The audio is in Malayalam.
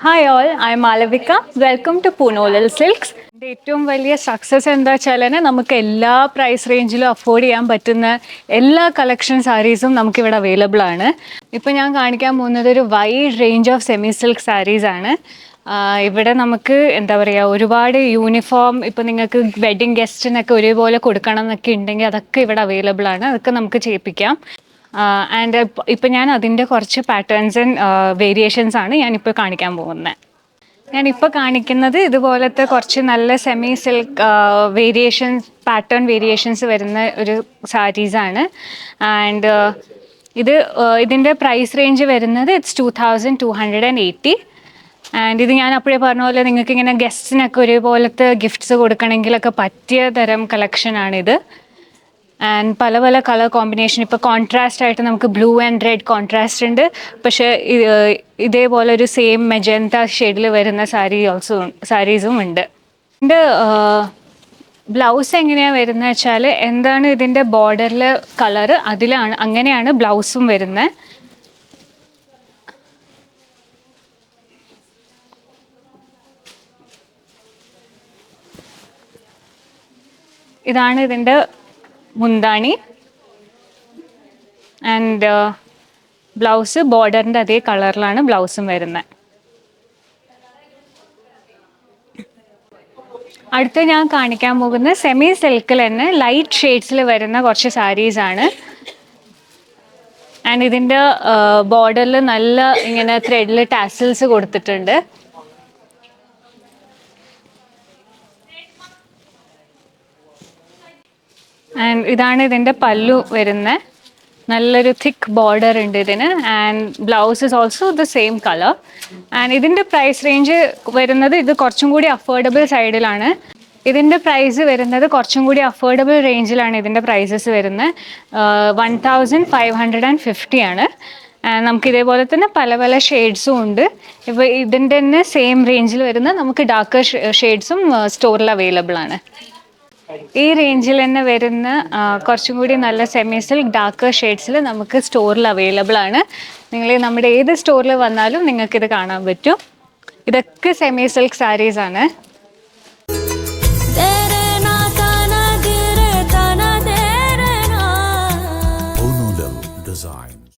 Hi all, I am Malavika. Welcome to പൂനോലൽ സിൽക്സ്. ഏറ്റവും വലിയ സക്സസ് എന്താ വെച്ചാൽ നമുക്ക് എല്ലാ പ്രൈസ് റേഞ്ചിലും അഫോർഡ് ചെയ്യാൻ പറ്റുന്ന എല്ലാ കളക്ഷൻ സാരീസും നമുക്കിവിടെ അവൈലബിൾ ആണ്. ഇപ്പം ഞാൻ കാണിക്കാൻ പോകുന്നത് ഒരു wide range of semi silk saris ആണ്. ഇവിടെ നമുക്ക് എന്താ പറയുക, ഒരുപാട് യൂണിഫോം ഇപ്പം നിങ്ങൾക്ക് വെഡിങ് ഗസ്റ്റിനൊക്കെ ഒരേപോലെ കൊടുക്കണം എന്നൊക്കെ ഉണ്ടെങ്കിൽ അതൊക്കെ ഇവിടെ അവൈലബിൾ ആണ്. അതൊക്കെ നമുക്ക് ചെയ്യിപ്പിക്കാം. ആൻഡ് ഇപ്പം ഞാൻ അതിൻ്റെ കുറച്ച് പാറ്റേൺസ് ആൻഡ് വേരിയേഷൻസ് ആണ് ഞാനിപ്പോൾ കാണിക്കാൻ പോകുന്നത്. ഞാനിപ്പോൾ കാണിക്കുന്നത് ഇതുപോലത്തെ കുറച്ച് നല്ല സെമി സിൽക്ക് പാറ്റേൺ വേരിയേഷൻസ് വരുന്ന ഒരു സാരീസാണ്. ആൻഡ് ഇതിൻ്റെ പ്രൈസ് റേഞ്ച് വരുന്നത് ഇറ്റ്സ് 2280. ആൻഡ് ഇത് ഞാൻ അപ്പോഴേ പറഞ്ഞ പോലെ നിങ്ങൾക്ക് ഇങ്ങനെ ഗസ്റ്റിനൊക്കെ ഒരേപോലത്തെ ഗിഫ്റ്റ്സ് കൊടുക്കണമെങ്കിലൊക്കെ പറ്റിയ തരം കളക്ഷനാണിത്. ആൻഡ് പല പല കളർ കോമ്പിനേഷൻ, ഇപ്പോൾ കോൺട്രാസ്റ്റ് ആയിട്ട് നമുക്ക് ബ്ലൂ ആൻഡ് റെഡ് കോൺട്രാസ്റ്റ് ഉണ്ട്. പക്ഷേ ഇതേപോലെ ഒരു സെയിം മെജന്ത ഷെയ്ഡിൽ വരുന്ന സാരീസും ഉണ്ട്. ഇതിൻ്റെ ബ്ലൗസ് എങ്ങനെയാണ് വരുന്നത് വെച്ചാൽ, എന്താണ് ഇതിൻ്റെ ബോർഡറിൽ കളറ് അങ്ങനെയാണ് ബ്ലൗസും വരുന്നത്. ഇതാണ് ഇതിൻ്റെ മുന്താണി. ആൻഡ് ബ്ലൗസ് ബോർഡറിൻ്റെ അതേ കളറിലാണ് ബ്ലൗസും വരുന്നത്. അടുത്ത് ഞാൻ കാണിക്കാൻ പോകുന്ന സെമി സിൽക്കിൽ തന്നെ ലൈറ്റ് ഷെയ്ഡ്സിൽ വരുന്ന കുറച്ച് സാരീസാണ്. ആൻഡ് ഇതിൻ്റെ ബോർഡറിൽ നല്ല ഇങ്ങനെ ത്രെഡിൽ ടാസിൽസ് കൊടുത്തിട്ടുണ്ട്. ആൻഡ് ഇതാണ് ഇതിൻ്റെ പല്ലു വരുന്നത്. നല്ലൊരു തിക്ക് ബോർഡർ ഉണ്ട് ഇതിന്. And blouse is also the same colour. And ഇതിൻ്റെ പ്രൈസ് റേഞ്ച് വരുന്നത്, ഇത് കുറച്ചും കൂടി അഫോർഡബിൾ സൈഡിലാണ്. ഇതിൻ്റെ പ്രൈസ് വരുന്നത് കുറച്ചും കൂടി അഫോർഡബിൾ റേഞ്ചിലാണ് ഇതിൻ്റെ പ്രൈസസ് വരുന്നത്. 1550 ആണ്. നമുക്ക് ഇതേപോലെ തന്നെ പല പല ഷെയ്ഡ്സും ഉണ്ട്. ഇപ്പോൾ ഇതിൻ്റെ തന്നെ സെയിം റേഞ്ചിൽ വരുന്ന നമുക്ക് ഡാർക്കർ ഷെയ്ഡ്സും സ്റ്റോറിൽ അവൈലബിൾ ആണ്. ഈ റേഞ്ചിൽ തന്നെ വരുന്ന കുറച്ചും കൂടി നല്ല സെമി സിൽക്ക് ഡാർക്കർ ഷെയ്ഡ്സിൽ നമുക്ക് സ്റ്റോറിൽ അവൈലബിൾ ആണ്. നിങ്ങൾ നമ്മുടെ ഏത് സ്റ്റോറിൽ വന്നാലും നിങ്ങൾക്കിത് കാണാൻ പറ്റും. ഇതൊക്കെ സെമി സിൽക്ക് സാരീസാണ്.